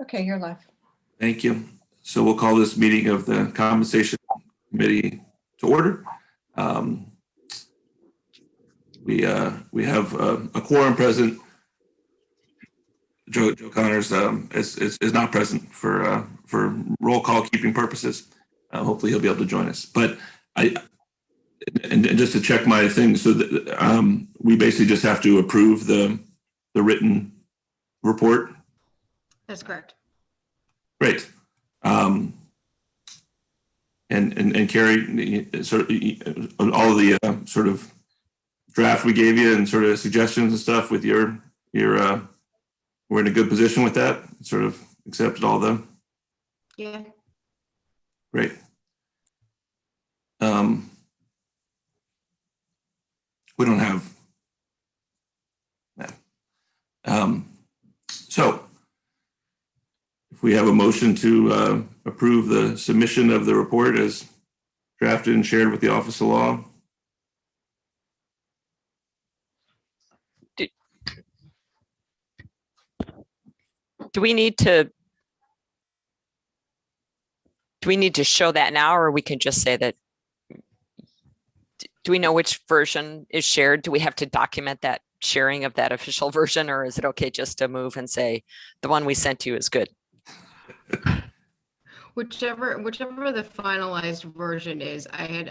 Okay, you're live. Thank you. So we'll call this meeting of the Compensation Committee to order. We have a quorum present. Joe Connors is not present for roll call keeping purposes. Hopefully he'll be able to join us. But and just to check my thing, so that, we basically just have to approve the written report. That's correct. Great. And Carrie, sort of all of the sort of draft we gave you and sort of suggestions and stuff with your we're in a good position with that. Sort of accepted all the. Yeah. Great. We don't have. So if we have a motion to approve the submission of the report as drafted and shared with the Office of Law. Do we need to show that now, or we can just say that? Do we know which version is shared? Do we have to document that sharing of that official version, or is it okay just to move and say the one we sent you is good? Whichever the finalized version is. I had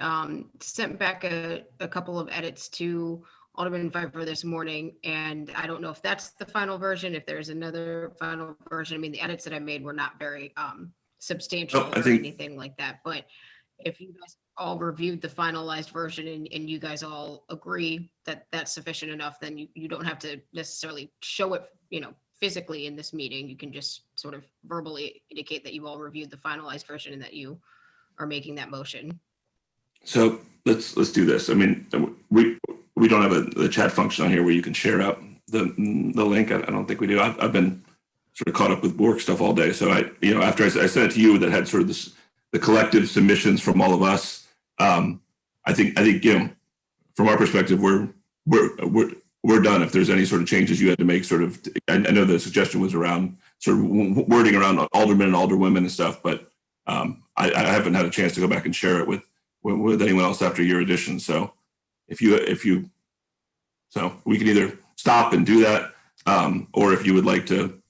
sent back a couple of edits to Alderman Pfeiffer this morning, and I don't know if that's the final version, if there's another final version. I mean, the edits that I made were not very substantial or anything like that, but if you guys all reviewed the finalized version and you guys all agree that that's sufficient enough, then you don't have to necessarily show it, physically in this meeting. You can just sort of verbally indicate that you all reviewed the finalized version and that you are making that motion. So let's do this. I mean, we don't have the chat function on here where you can share out the link. I don't think we do. I've been sort of caught up with work stuff all day. So after I sent it to you, that had sort of the collective submissions from all of us. I think from our perspective, we're done. If there's any sort of changes you had to make, sort of, I know the suggestion was around sort of wording around aldermen and alderwomen and stuff, but I haven't had a chance to go back and share it with anyone else after your addition. So so we can either stop and do that, or if you would like to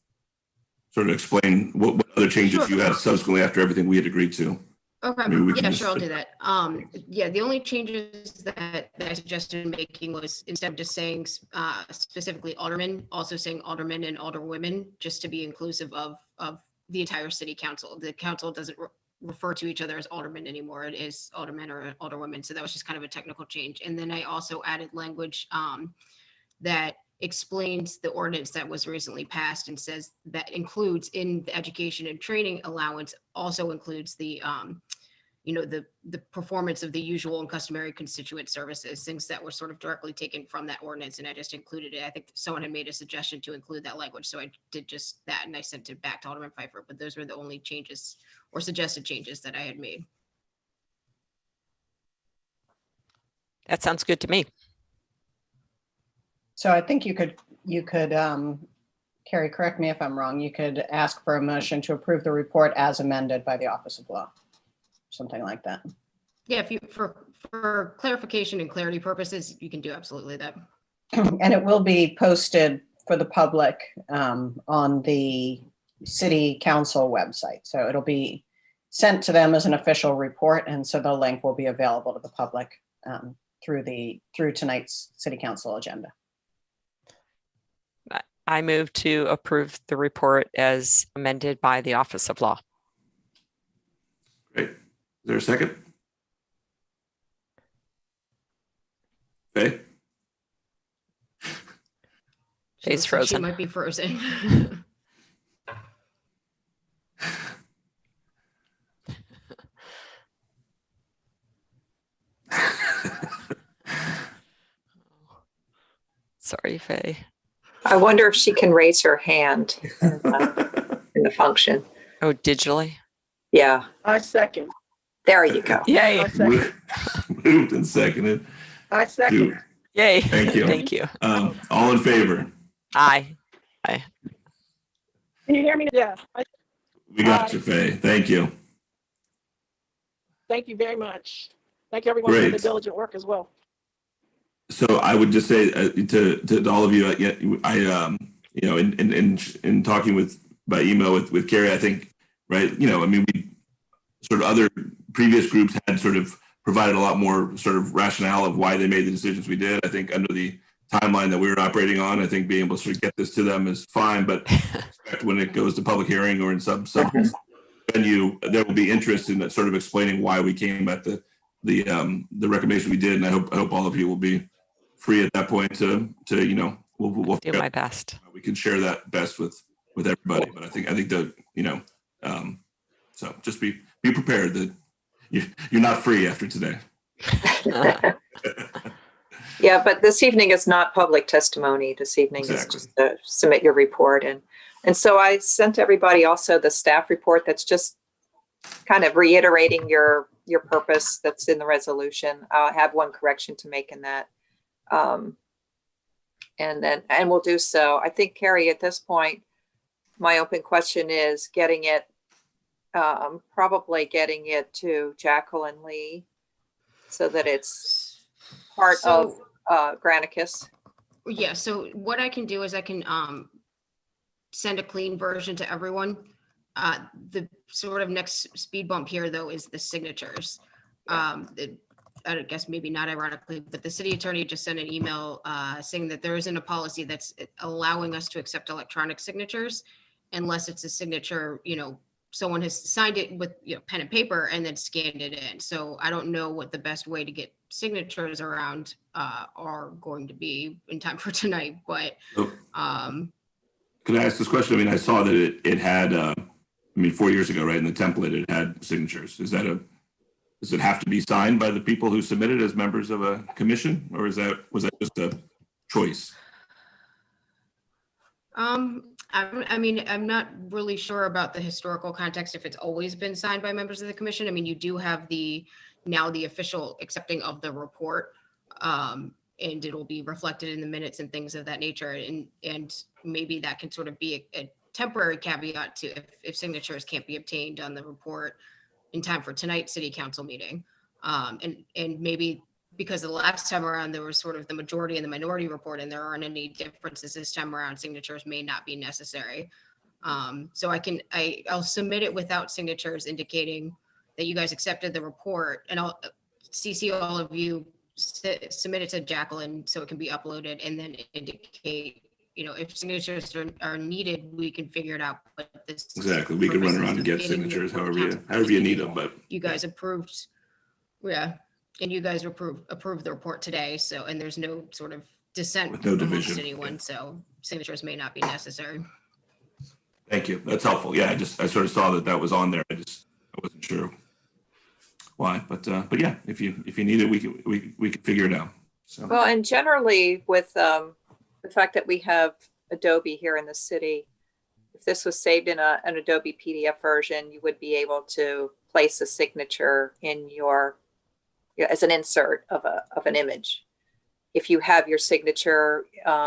sort of explain what other changes you had subsequently after everything we had agreed to. Okay. Yeah, sure. I'll do that. The only changes that I suggested making was, instead of just saying specifically aldermen, also saying aldermen and alderwomen, just to be inclusive of the entire city council. The council doesn't refer to each other as aldermen anymore. It is aldermen or alderwomen. So that was just kind of a technical change. And then I also added language that explains the ordinance that was recently passed and says that includes in the education and training allowance, also includes the the performance of the usual and customary constituent services, things that were sort of directly taken from that ordinance, and I just included it. I think someone had made a suggestion to include that language, so I did just that, and I sent it back to Alderman Pfeiffer. But those were the only changes or suggested changes that I had made. That sounds good to me. So I think you could, Carrie, correct me if I'm wrong, you could ask for a motion to approve the report as amended by the Office of Law, something like that. Yeah, if you, for clarification and clarity purposes, you can do absolutely that. And it will be posted for the public on the City Council website. So it'll be sent to them as an official report, and so the link will be available to the public through tonight's City Council agenda. I move to approve the report as amended by the Office of Law. Great. Is there a second? Faye? Faye's frozen. She might be frozen. Sorry, Faye. I wonder if she can raise her hand in the function. Oh, digitally? Yeah. I second. There you go. Yay. Moved and seconded. I second. Yay. Thank you. Thank you. All in favor? Aye. Aye. Can you hear me? Yeah. We got you, Faye. Thank you. Thank you very much. Thank you everyone for the Great. diligent work as well. So I would just say to all of you, you know, in talking by email with Carrie, I think, right, you know, I mean, we sort of other previous groups had sort of provided a lot more sort of rationale of why they made the decisions we did. I think under the timeline that we were operating on, I think being able to sort of get this to them is fine, but when it goes to public hearing or in some venue, there will be interest in that sort of explaining why we came at the recommendation we did. And I hope all of you will be free at that point to you know, we'll Do my best. we can share that best with everybody. But I think the, you know, so just be prepared that you're not free after today. Yeah, but this evening is not public testimony. This evening Exactly. is just to submit your report. And so I sent everybody also the staff report that's just kind of reiterating your purpose that's in the resolution. I'll have one correction to make in that. And we'll do so. I think, Carrie, at this point, my open question is getting it, probably getting it to Jacqueline Lee so that it's part of Granicus. Yeah, so what I can do is I can send a clean version to everyone. The sort of next speed bump here, though, is the signatures. I guess maybe not ironically, but the city attorney just sent an email saying that there isn't a policy that's allowing us to accept electronic signatures unless it's a signature, you know, someone has signed it with, you know, pen and paper and then scanned it in. So I don't know what the best way to get signatures around are going to be in time for tonight, but Could I ask this question? I mean, I saw that it had, I mean, 4 years ago, right, in the template, it had signatures. Does it have to be signed by the people who submitted as members of a commission, or was that just a choice? I mean, I'm not really sure about the historical context if it's always been signed by members of the commission. I mean, you do have now the official accepting of the report, and it'll be reflected in the minutes and things of that nature. And maybe that can sort of be a temporary caveat to if signatures can't be obtained on the report in time for tonight's city council meeting. And maybe because the last time around there was sort of the majority and the minority report and there aren't any differences this time around, signatures may not be necessary. So I'll submit it without signatures indicating that you guys accepted the report, and I'll CC all of you, submit it to Jacqueline so it can be uploaded, and then indicate, you know, if signatures are needed, we can figure it out. But this Exactly. We can run around and get signatures however you need them, but you guys approved, yeah, and you guys approved the report today. So, and there's no sort of dissent with no amongst division. anyone, so signatures may not be necessary. Thank you. That's helpful. Yeah, I sort of saw that was on there. I wasn't sure why, but yeah, if you need it, we can figure it out. So. Well, and generally with the fact that we have Adobe here in the city, if this was saved in an Adobe PDF version, you would be able to place a signature in as an insert of an image. If you have your signature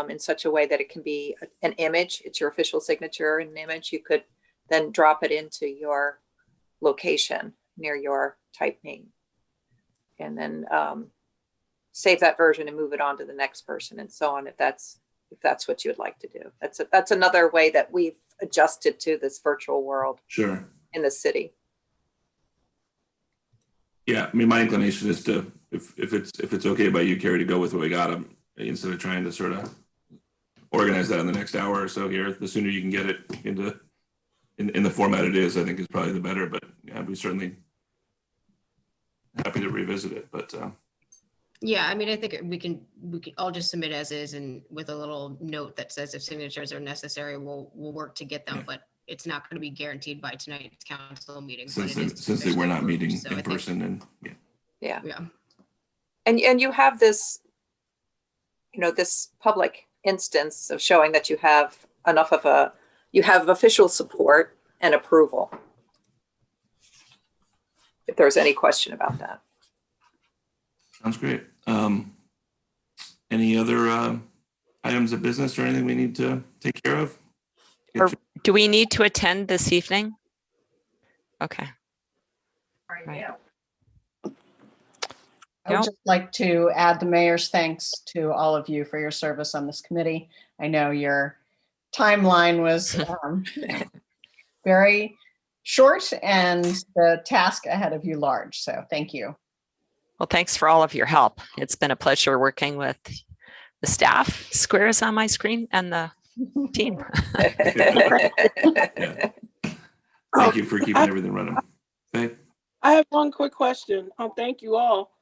in such a way that it can be an image, it's your official signature in an image, you could then drop it into your location near your type name, and then save that version and move it on to the next person, and so on. If that's what you would like to do, that's another way that we've adjusted to this virtual world. Sure. In the city. Yeah, I mean, my inclination is to, if it's okay by you, Carrie, to go with what we got, instead of trying to sort of organize that in the next hour or so here. The sooner you can get it in the format it is, I think is probably the better. But yeah, we certainly happy to revisit it. But yeah, I mean, I think we can all just submit as is, and with a little note that says if signatures are necessary, we'll work to get them. Yeah. But it's not going to be guaranteed by tonight's council meeting. Since they were not meeting in person, and yeah. And you have this, you know, this public instance of showing that you have you have official support and approval. If there's any question about that. Sounds great. Any other items of business or anything we need to take care of? Or do we need to attend this evening? Okay. Right. I would Nope. just like to add the mayor's thanks to all of you for your service on this committee. I know your timeline was very short and the task ahead of you large. So thank you. Well, thanks for all of your help. It's been a pleasure working with the staff, squares on my screen, and the team. Yeah. Thank you for keeping everything running. Okay. I have one quick question. Thank you all,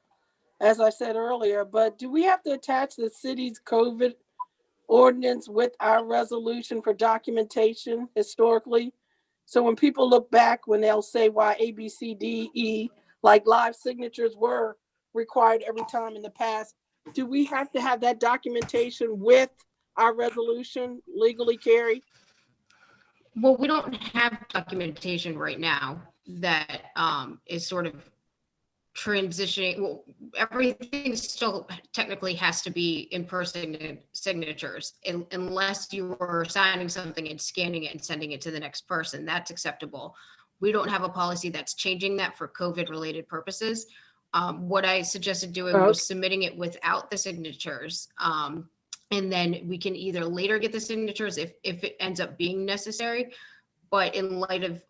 as I said earlier, but do we have to attach the city's COVID ordinance with our resolution for documentation historically? So when people look back, when they'll say why A, B, C, D, E, like live signatures were required every time in the past, do we have to have that documentation with our resolution legally, Carrie? Well, we don't have documentation right now that is sort of transitioning. Well, everything still technically has to be in-person signatures unless you were signing something and scanning it and sending it to the next person. That's acceptable. We don't have a policy that's changing that for COVID-related purposes. What I suggested doing was submitting it without the signatures. And then we can either later get the signatures if it ends up being necessary. But in light of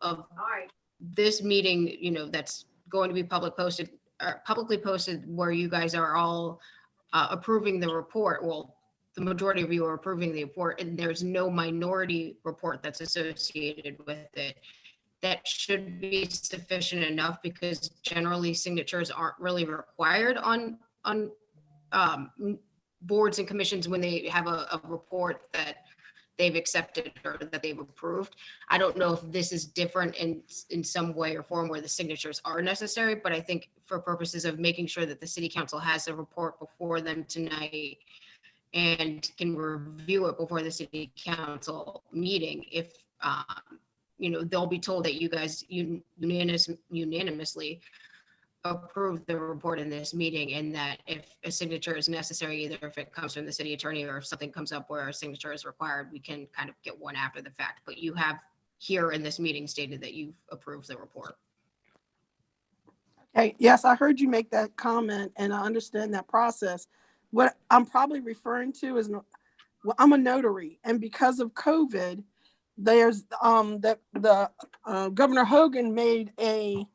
this meeting, you know, that's going to be publicly posted where you guys are all approving the report. Well, the majority of you are approving the report, and there's no minority report that's associated with it. That should be sufficient enough because generally signatures aren't really required on boards and commissions when they have a report that they've accepted or that they've approved. I don't know if this is different in some way or form where the signatures are necessary, but I think for purposes of making sure that the city council has the report before them tonight and can review it before the city council meeting, if you know, they'll be told that you guys unanimously approve the report in this meeting, and that if a signature is necessary, either if it comes from the city attorney or if something comes up where a signature is required, we can kind of get one after the fact. But you have here in this meeting stated that you've approved the report. Hey, yes, I heard you make that comment and I understand that process. What I'm probably referring to is, well, I'm a notary, and because of COVID, there's Governor Hogan made a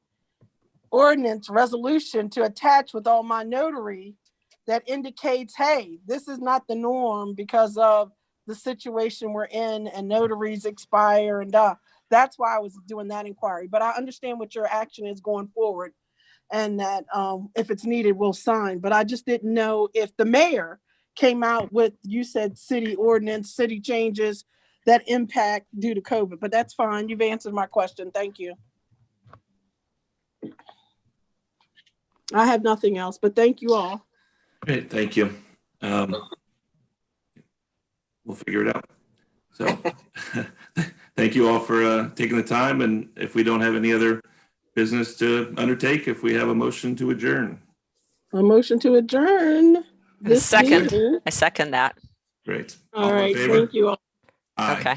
ordinance resolution to attach with all my notary that indicates, hey, this is not the norm because of the situation we're in and notaries expire and that's why I was doing that inquiry. But I understand what your action is going forward and that if it's needed, we'll sign. But I just didn't know if the mayor came out with, you said city ordinance, city changes that impact due to COVID, but that's fine. You've answered my question. Thank you. I have nothing else, but thank you all. Great, thank you. We'll figure it out. So thank you all for taking the time. And if we don't have any other business to undertake, if we have a motion to adjourn. A motion to adjourn. This Second. meeting. I second that. Great. All in right, favor? thank you all. Aye. Okay.